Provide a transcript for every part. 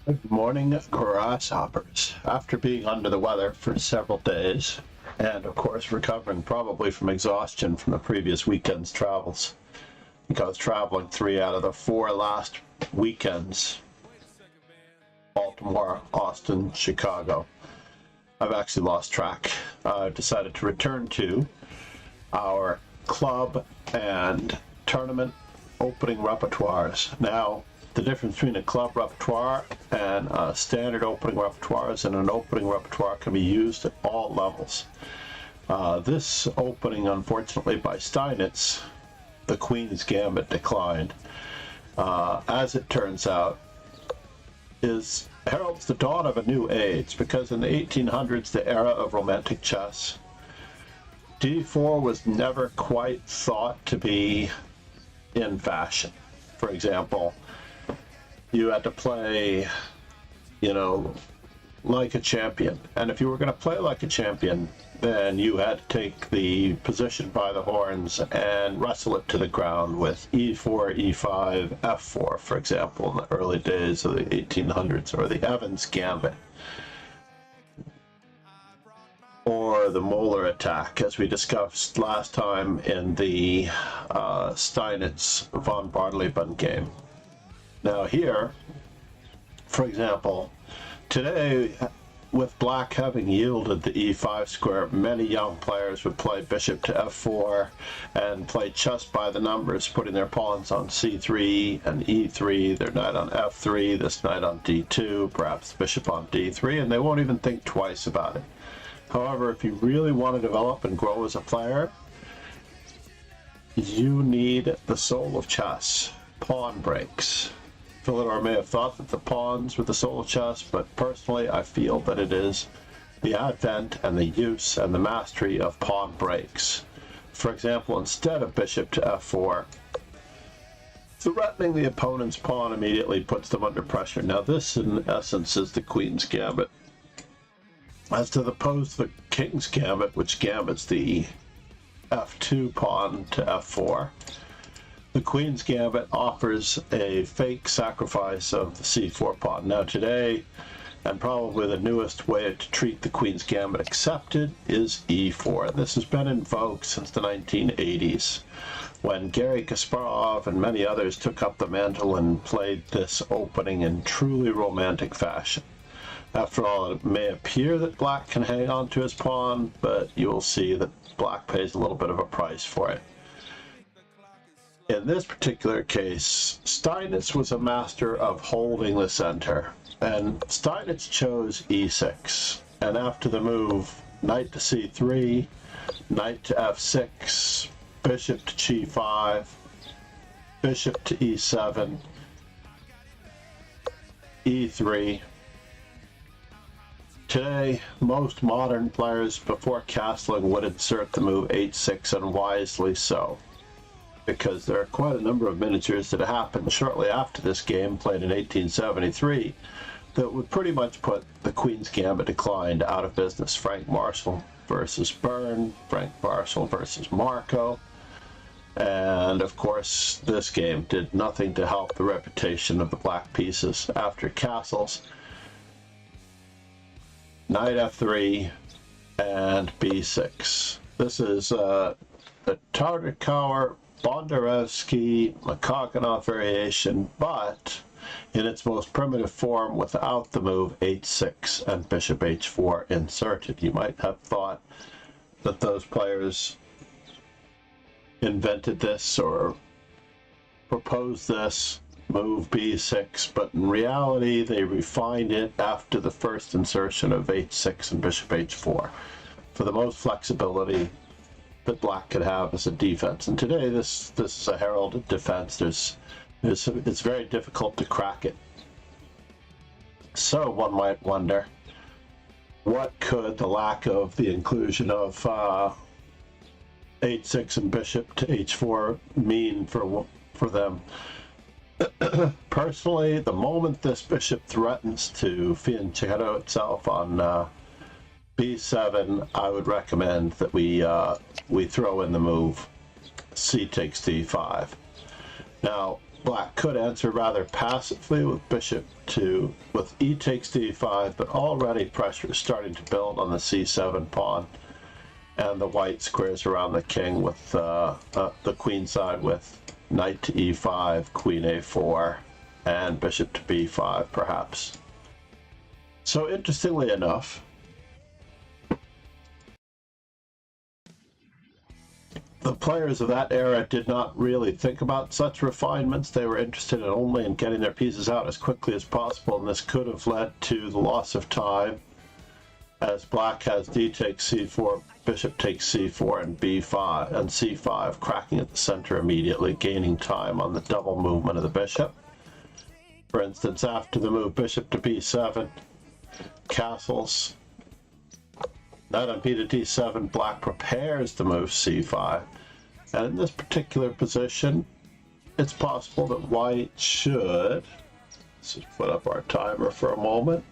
Good morning, grasshoppers. After being under the weather for several days, and of course recovering probably from exhaustion from the previous weekend's travels, because traveling 3 out of the 4 last weekends, Baltimore, Austin, Chicago, I've actually lost track. I've decided to return to our club and tournament opening repertoires. Now, the difference between a club repertoire and a standard opening repertoire is that an opening repertoire can be used at all levels. This opening, unfortunately, by Steinitz, the Queen's Gambit, declined. As it turns out, heralds the dawn of a new age, because in the 1800s, the era of Romantic chess, d4 was never quite thought to be in fashion. For example, you had to play, like a champion. And if you were going to play like a champion, then you had to take the position by the horns and wrestle it to the ground with e4, e5, f4, for example, in the early days of the 1800s, or the Evans Gambit, or the molar attack, as we discussed last time in the Steinitz von Bartleben game. Now here, for example, today, with black having yielded the e5 square, many young players would play bishop to f4 and play chess by the numbers, putting their pawns on c3 and e3, their knight on f3, this knight on d2, perhaps bishop on d3, and they won't even think twice about it. However, if you really want to develop and grow as a player, you need the soul of chess, pawn breaks. Philidor may have thought that the pawns were the soul of chess, but personally I feel that it is the advent and the use and the mastery of pawn breaks. For example, instead of bishop to f4, threatening the opponent's pawn immediately puts them under pressure. Now this, in essence, is the Queen's Gambit. As to the King's Gambit, which gambits the f2 pawn to f4, the Queen's Gambit offers a fake sacrifice of the c4 pawn. Now today, and probably the newest way to treat the Queen's Gambit accepted, is e4. This has been in vogue since the 1980s, when Garry Kasparov and many others took up the mantle and played this opening in truly romantic fashion. After all, it may appear that black can hang on to his pawn, but you will see that black pays a little bit of a price for it. In this particular case, Steinitz was a master of holding the center, and Steinitz chose e6, and after the move, knight to c3, knight to f6, bishop to g5, bishop to e7, e3. Today, most modern players before castling would insert the move h6, and wisely so, because there are quite a number of miniatures that happened shortly after this game, played in 1873, that would pretty much put the Queen's Gambit declined out of business. Frank Marshall versus Byrne, Frank Marshall versus Marco, and of course this game did nothing to help the reputation of the black pieces. After castles, knight f3 and b6. This is the Tartakower Bondarevsky Makhachkov variation, but in its most primitive form without the move h6 and bishop h4 inserted. You might have thought that those players invented this or proposed this move b6, but in reality they refined it after the first insertion of h6 and bishop h4 for the most flexibility that black could have as a defense. And today this is a heralded defense. It's very difficult to crack it. So one might wonder, what could the lack of the inclusion of h6 and bishop to h4 mean for them? Personally, the moment this bishop threatens to fianchetto itself on b7, I would recommend that we throw in the move c takes d5. Now, Black could answer rather passively with with e takes d5, but already pressure is starting to build on the c7 pawn, and the white squares around the king with the queen side with knight to e5, queen a4, and bishop to b5 perhaps. So interestingly enough, the players of that era did not really think about such refinements. They were interested only in getting their pieces out as quickly as possible, and this could have led to the loss of time, as black has d takes c4, bishop takes c4, and b5, and c5, cracking at the center immediately, gaining time on the double movement of the bishop. For instance, after the move bishop to b7, castles, knight on b to d7, black prepares the move c5, and in this particular position, it's possible that white should, let's just put up our timer for a moment,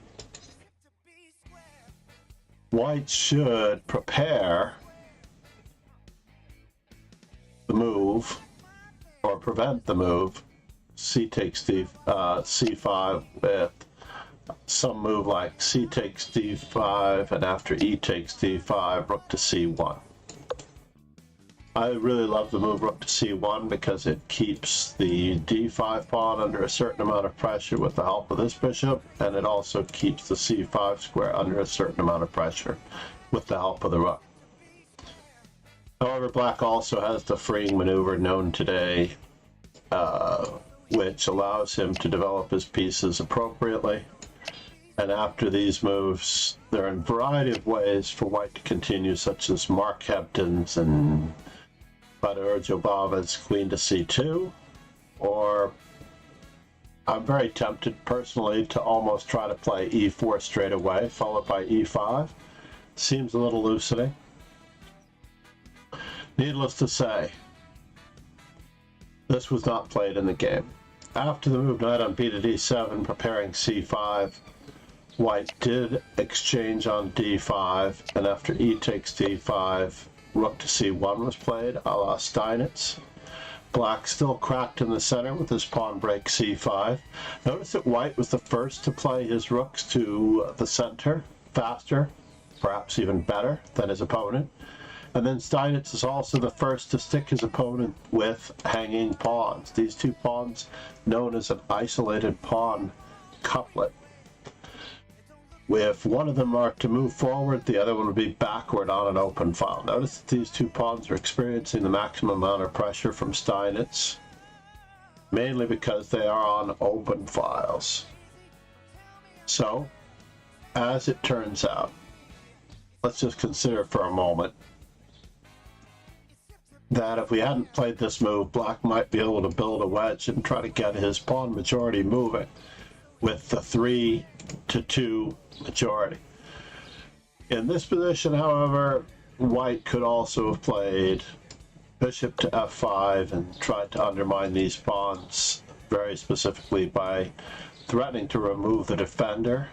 white should prepare the move, or prevent the move, c takes c5 with some move like c takes d5, and after e takes d5, rook to c1. I really love the move rook to c1 because it keeps the d5 pawn under a certain amount of pressure with the help of this bishop, and it also keeps the c5 square under a certain amount of pressure with the help of the rook. However, black also has the freeing maneuver known today, which allows him to develop his pieces appropriately. And after these moves, there are a variety of ways for white to continue, such as Mark Hebden's and Badr Jobava's queen to c2, or I'm very tempted personally to almost try to play e4 straight away, followed by e5. Seems a little loosening. Needless to say, this was not played in the game. After the move knight on b to d7, preparing c5, white did exchange on d5, and after e takes d5, rook to c1 was played, a la Steinitz. Black still cracked in the center with his pawn break c5. Notice that white was the first to play his rooks to the center, faster, perhaps even better than his opponent. And then Steinitz is also the first to stick his opponent with hanging pawns. These two pawns known as an isolated pawn couplet. If one of them are to move forward, the other one would be backward on an open file. Notice that these two pawns are experiencing the maximum amount of pressure from Steinitz, mainly because they are on open files. So, as it turns out, let's just consider for a moment that if we hadn't played this move, black might be able to build a wedge and try to get his pawn majority moving with the 3-2 majority. In this position, however, white could also have played bishop to f5 and tried to undermine these pawns very specifically by threatening to remove the defender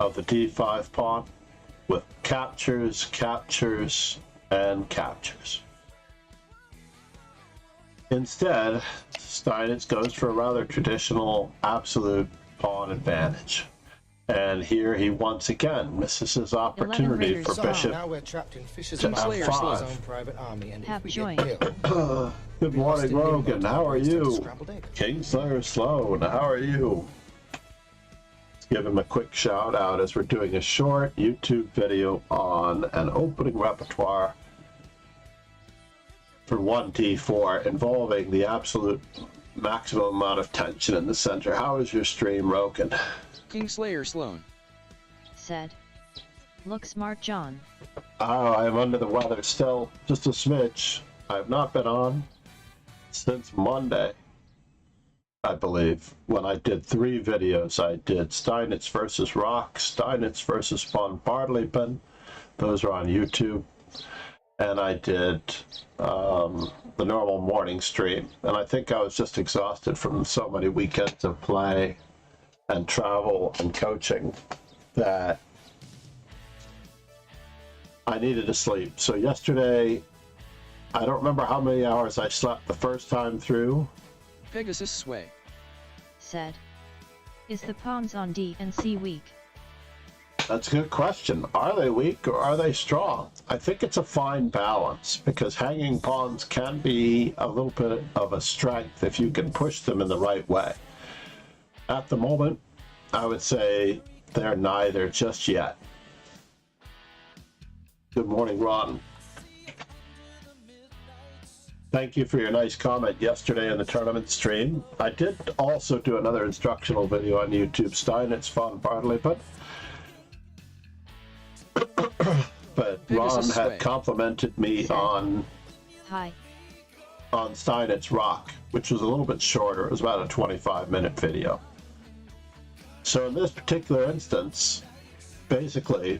of the d5 pawn with captures, captures, and captures. Instead, Steinitz goes for a rather traditional absolute pawn advantage. And here he once again misses his opportunity for bishop now we're trapped in Fisher's to f5. own private army, and Have if we joined. get killed, Good morning, Rogan. How are you? Kingslayer Sloan, how are you? Let's give him a quick shout out as we're doing a short YouTube video on an opening repertoire for 1d4 involving the absolute maximum amount of tension in the center. How is your stream, Rogan? Kingslayer Sloan said, "Look smart, John." Oh, I'm under the weather still, just a smidge. I have not been on since Monday, I believe, when I did 3 videos. I did Steinitz versus Rock, Steinitz versus von Bartleben. Those are on YouTube. And I did the normal morning stream. And I think I was just exhausted from so many weekends of play and travel and coaching that I needed to sleep. So yesterday, I don't remember how many hours I slept the first time through, Pegasus sway. Said. Is the pawns on D and C weak? That's a good question. Are they weak or are they strong? I think it's a fine balance because hanging pawns can be a little bit of a strength if you can push them in the right way. At the moment, I would say they're neither just yet. Good morning, Ron. Thank you for your nice comment yesterday in the tournament stream. I did also do another instructional video on YouTube, Steinitz von Bartley, but Ron had complimented me on Steinitz Rock, which was a little bit shorter. It was about a 25-minute video. So in this particular instance, basically,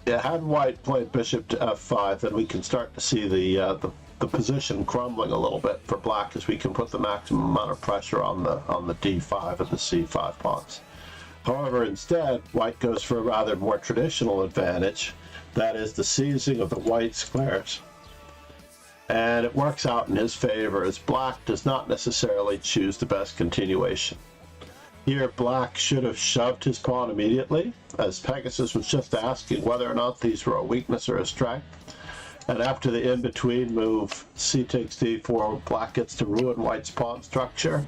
had white played bishop to f5, then we can start to see the position crumbling a little bit for black as we can put the maximum amount of pressure on the d5 and the c5 pawns. However, instead, white goes for a rather more traditional advantage, that is the seizing of the white squares. And it works out in his favor as black does not necessarily choose the best continuation. Here, black should have shoved his pawn immediately, as Pegasus was just asking whether or not these were a weakness or a strength. And after the in-between move, c takes d4, black gets to ruin white's pawn structure,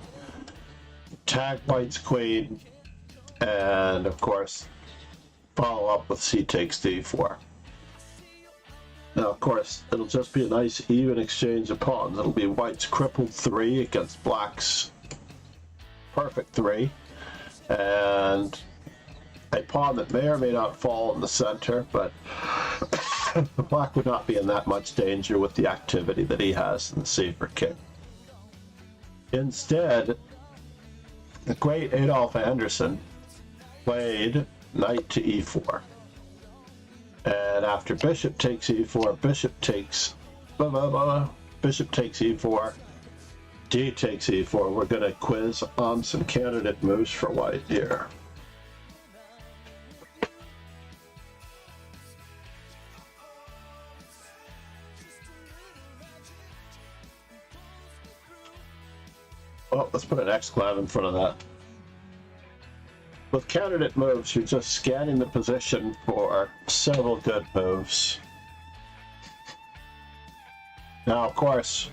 tag white's queen, and of course, follow up with c takes d4. Now, of course, it'll just be a nice even exchange of pawns. It'll be white's crippled 3 against black's perfect 3, and a pawn that may or may not fall in the center, but black would not be in that much danger with the activity that he has in the safer king. Instead, the great Adolf Anderssen played knight to e4. And after bishop takes e4, bishop takes e4, d takes e4. We're going to quiz on some candidate moves for white here. Oh, let's put an exclam in front of that. With candidate moves, you're just scanning the position for several good moves. Now, of course,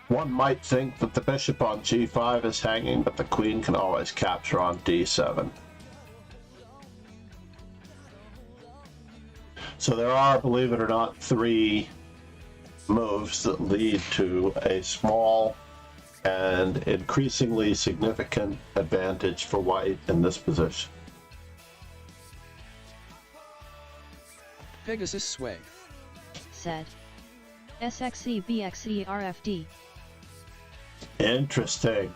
one might think that the bishop on g5 is hanging, but the queen can always capture on d7. So there are, believe it or not, 3 moves that lead to a small and increasingly significant advantage for white in this position. Pegasus sway. Said. SXE BXE RFD. Interesting.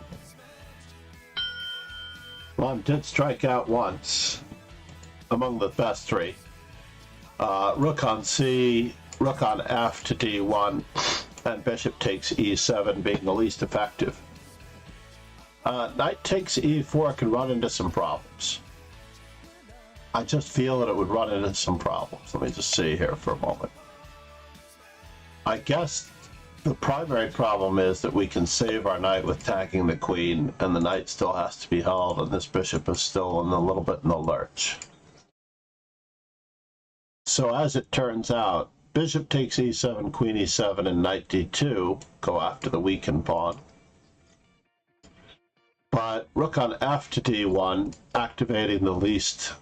One did strike out once among the best 3. Rook on C, rook on F to D1, and bishop takes E7 being the least effective. Knight takes E4 can run into some problems. I just feel that it would run into some problems. Let me just see here for a moment. I guess the primary problem is that we can save our knight with tagging the queen, and the knight still has to be held, and this bishop is still a little bit in the lurch. So as it turns out, bishop takes e7, queen e7, and knight d2 go after the weakened pawn. But rook on f to d1, activating the least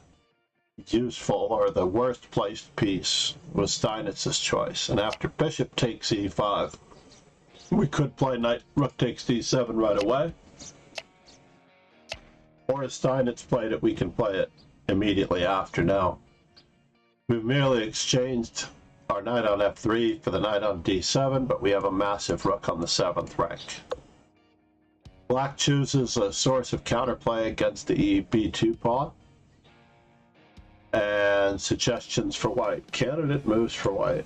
useful or the worst placed piece, was Steinitz's choice. And after bishop takes e5, we could play knight rook takes d7 right away. Or as Steinitz played it, we can play it immediately after now. We've merely exchanged our knight on f3 for the knight on d7, but we have a massive rook on the 7th rank. Black chooses a source of counterplay against the b2 pawn. And suggestions for white. Candidate moves for white.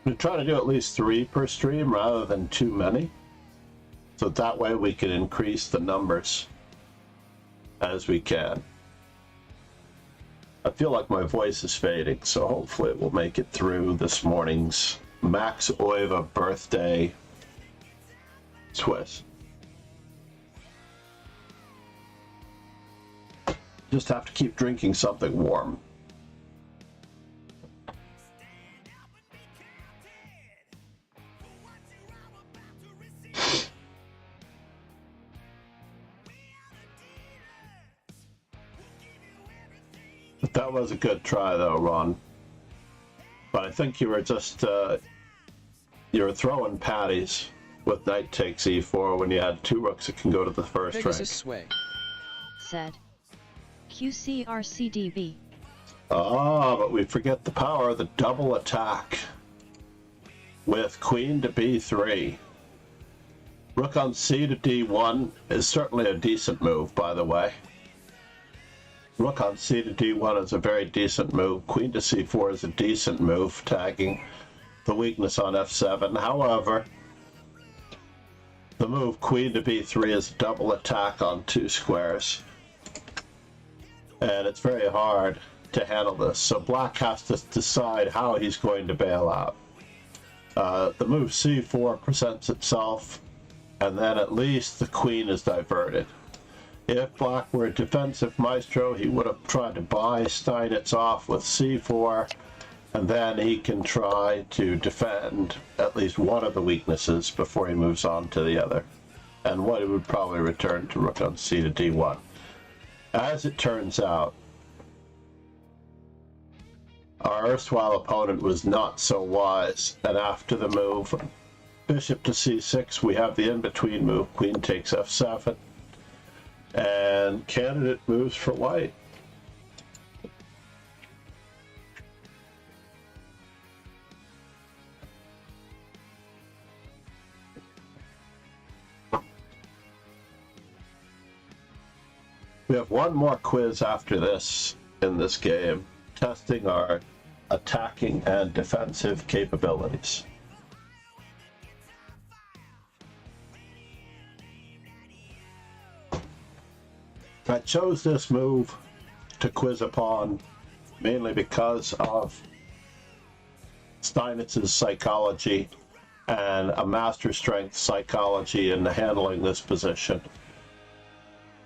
We try to do at least 3 per stream rather than too many. So that way we can increase the numbers as we can. I feel like my voice is fading, so hopefully it will make it through this morning's Max Oiva birthday Swiss. Just have to keep drinking something warm. That was a good try though, Ron. But I think you were just, you were throwing patties with knight takes e4 when you had two rooks that can go to the first rank. Pegasus sway. Said. QCRCDB. Ah, but we forget the power of the double attack. With queen to b3. Rook on c to d1 is certainly a decent move, by the way. Rook on c to d1 is a very decent move. Queen to c4 is a decent move, tagging the weakness on f7. However, the move queen to b3 is a double attack on two squares. And it's very hard to handle this. So black has to decide how he's going to bail out. The move c4 presents itself, and then at least the queen is diverted. If black were a defensive maestro, he would have tried to buy Steinitz off with c4, and then he can try to defend at least one of the weaknesses before he moves on to the other. And what he would probably return to rook on c to d1. As it turns out, our erstwhile opponent was not so wise, and after the move bishop to c6, we have the in-between move, queen takes f7, and candidate moves for white. We have one more quiz after this in this game, testing our attacking and defensive capabilities. I chose this move to quiz upon mainly because of Steinitz's psychology and a master strength psychology in handling this position,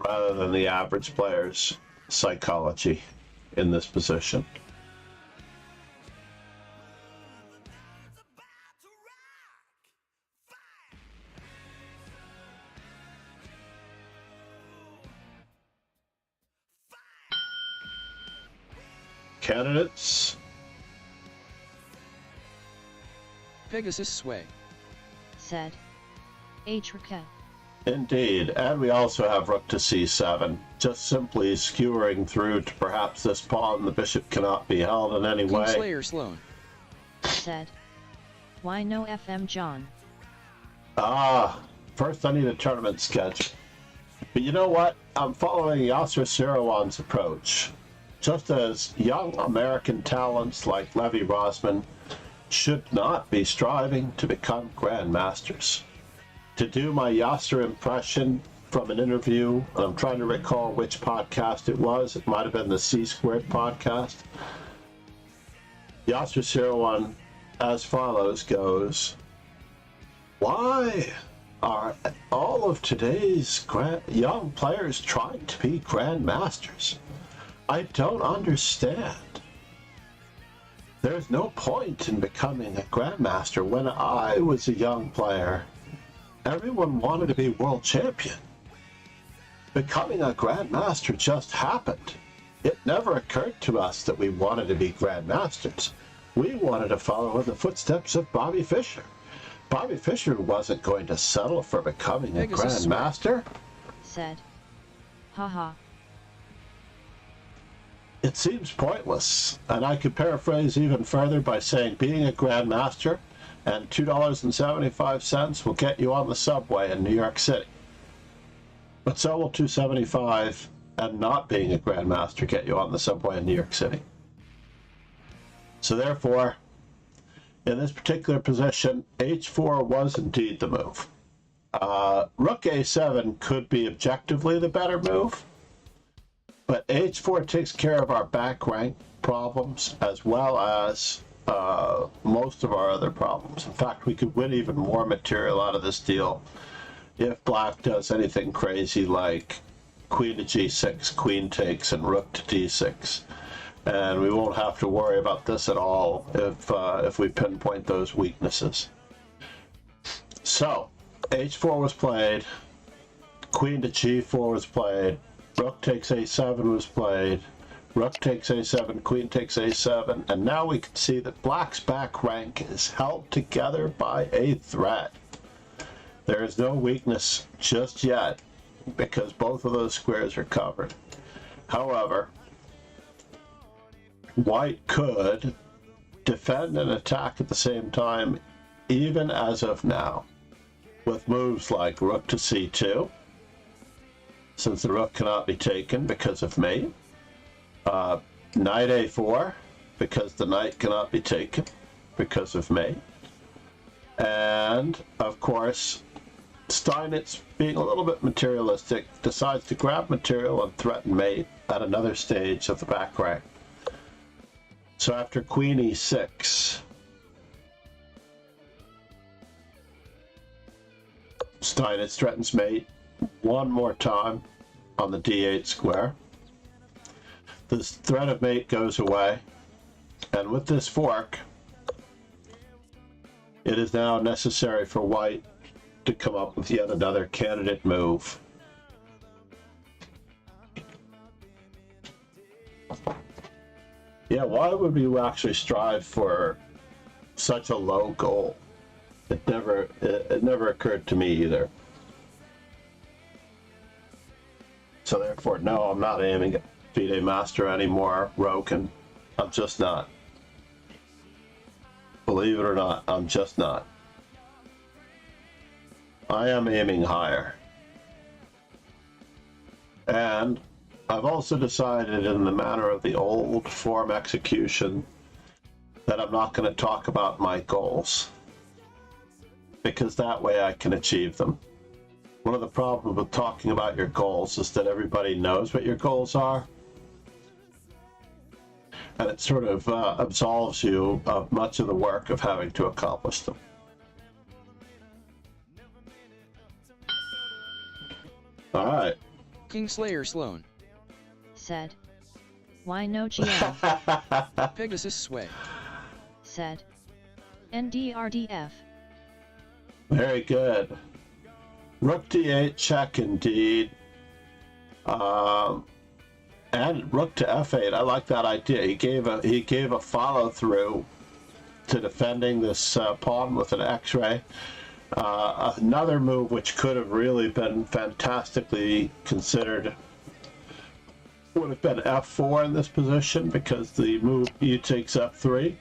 rather than the average player's psychology in this position. Candidates. Pegasus sway. Said. Atrika. Indeed, and we also have rook to c7, just simply skewering through to perhaps this pawn. The bishop cannot be held in any way. Kingslayer Sloan. Said. Why no FM John? First I need a tournament schedule. But you know what? I'm following Yasser Seirawan's approach. Just as young American talents like Levy Rosman should not be striving to become grandmasters. To do my Yasser impression from an interview, and I'm trying to recall which podcast it was. It might have been the C-Squared podcast. Yasser Seirawan, as follows, goes, why are all of today's young players trying to be grandmasters? I don't understand. There's no point in becoming a grandmaster. When I was a young player, everyone wanted to be world champion. Becoming a grandmaster just happened. It never occurred to us that we wanted to be grandmasters. We wanted to follow in the footsteps of Bobby Fischer. Bobby Fischer wasn't going to settle for becoming a grandmaster. Said. Haha. It seems pointless, and I could paraphrase even further by saying being a grandmaster and $2.75 will get you on the subway in New York City. But so will $2.75 and not being a grandmaster get you on the subway in New York City. So therefore, in this particular position, h4 was indeed the move. Rook a7 could be objectively the better move, But h4 takes care of our back rank problems as well as most of our other problems. In fact, we could win even more material out of this deal if black does anything crazy like queen to g6, queen takes, and rook to d6. And we won't have to worry about this at all if we pinpoint those weaknesses. So, h4 was played, queen to g4 was played, rook takes a7 was played, rook takes a7, queen takes a7, and now we can see that black's back rank is held together by a thread. There is no weakness just yet because both of those squares are covered. However, white could defend and attack at the same time, even as of now, with moves like rook to c2, since the rook cannot be taken because of mate, knight a4, because the knight cannot be taken because of mate, and of course Steinitz, being a little bit materialistic, decides to grab material and threaten mate at another stage of the back rank. So after queen e6, Steinitz threatens mate one more time on the d8 square. This threat of mate goes away, and with this fork, it is now necessary for white to come up with yet another candidate move. Yeah, why would we actually strive for such a low goal? It never occurred to me either. So therefore, no, I'm not aiming at FIDE Master anymore, Roken. I'm just not. Believe it or not, I'm just not. I am aiming higher. And I've also decided, in the manner of the old form execution, that I'm not going to talk about my goals, because that way I can achieve them. One of the problems with talking about your goals is that everybody knows what your goals are, and it sort of absolves you of much of the work of having to accomplish them. All right. Kingslayer Sloan said. Why no GL? Pegasus Sway said. NDRDF. Very good. Rook d8 check indeed. And rook to f8. I like that idea. He gave a follow through to defending this pawn with an X-ray. Another move which could have really been fantastically considered would have been f4 in this position, because the move e takes f3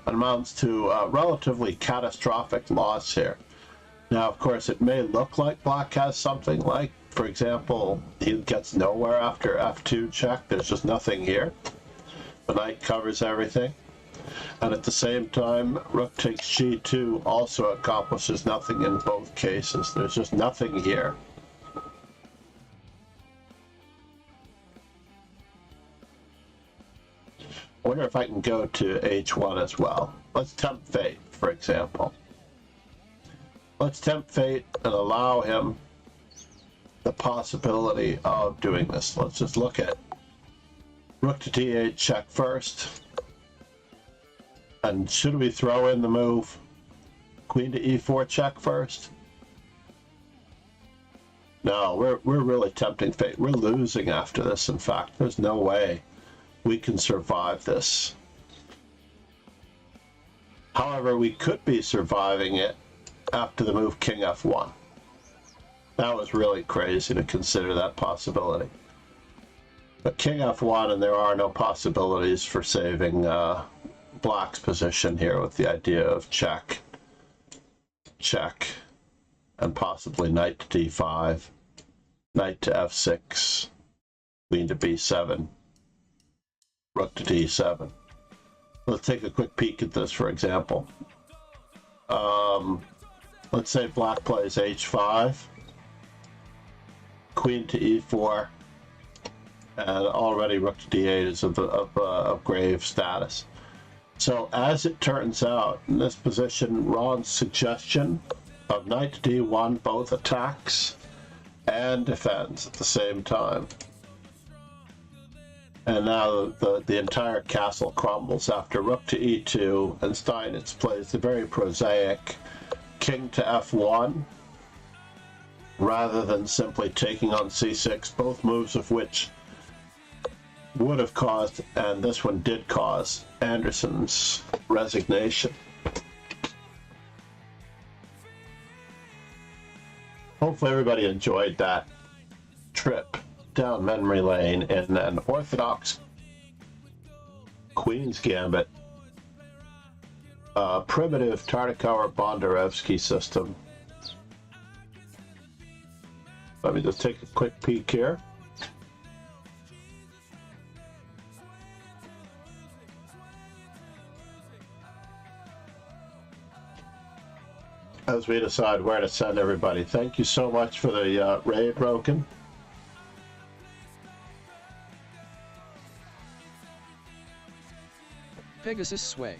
amounts to a relatively catastrophic loss here. Now, of course, it may look like black has something, like, for example, he gets nowhere after f2 check. There's just nothing here. The knight covers everything. And at the same time, rook takes g2 also accomplishes nothing in both cases. There's just nothing here. I wonder if I can go to h1 as well. Let's tempt fate, for example. Let's tempt fate and allow him the possibility of doing this. Let's just look at rook to d8 check first. And should we throw in the move queen to e4 check first? No, we're really tempting fate. We're losing after this, in fact. There's no way we can survive this. However, we could be surviving it after the move king f1. That was really crazy to consider that possibility. But king f1, and there are no possibilities for saving black's position here, with the idea of check, check, and possibly knight to d5, knight to f6, queen to b7, rook to d7. Let's take a quick peek at this, for example. Let's say black plays h5. queen to e4, and already rook to d8 is of grave status. So as it turns out, in this position, Ron's suggestion of knight to d1 both attacks and defends at the same time. And now the entire castle crumbles after rook to e2, and Steinitz plays the very prosaic king to f1, rather than simply taking on c6, both moves of which would have caused, and this one did cause, Anderssen's resignation. Hopefully everybody enjoyed that trip down memory lane in an orthodox Queen's Gambit, primitive Tartakower Bondarevsky system. Let me just take a quick peek here. As we decide where to send everybody. Thank you so much for the raid, Roken. Pegasus Sway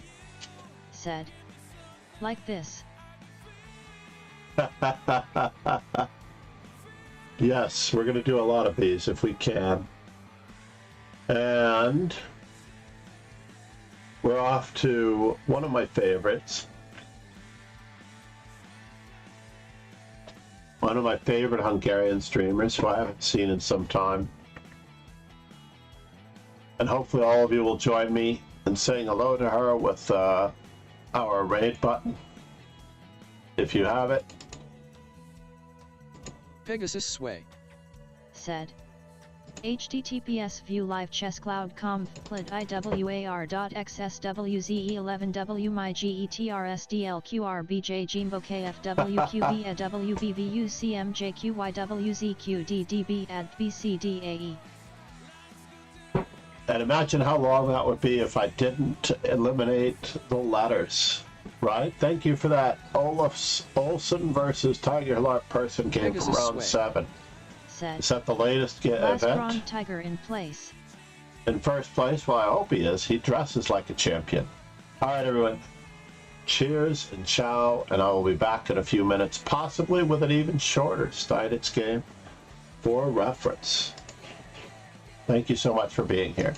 said, like this. Yes, we're going to do a lot of these if we can. And we're off to one of my favorites. One of my favorite Hungarian streamers who I haven't seen in some time. And hopefully all of you will join me in saying hello to her with our raid button, if you have it. Pegasus Sway said, https view live chesscloud.com plit iwar.xswze11wmygetrsdlqrbj jimbo kfwqb wbvucmjqywzqddb ad bcdae. And imagine how long that would be if I didn't eliminate the letters, right? Thank you for that. Olsen versus Tiger Lark Person game from round 7. Said, is that the latest event? Ron Tiger in place. In first place? Well, I hope he is. He dresses like a champion. All right, everyone. Cheers and ciao, and I will be back in a few minutes, possibly with an even shorter Steinitz game for reference. Thank you so much for being here.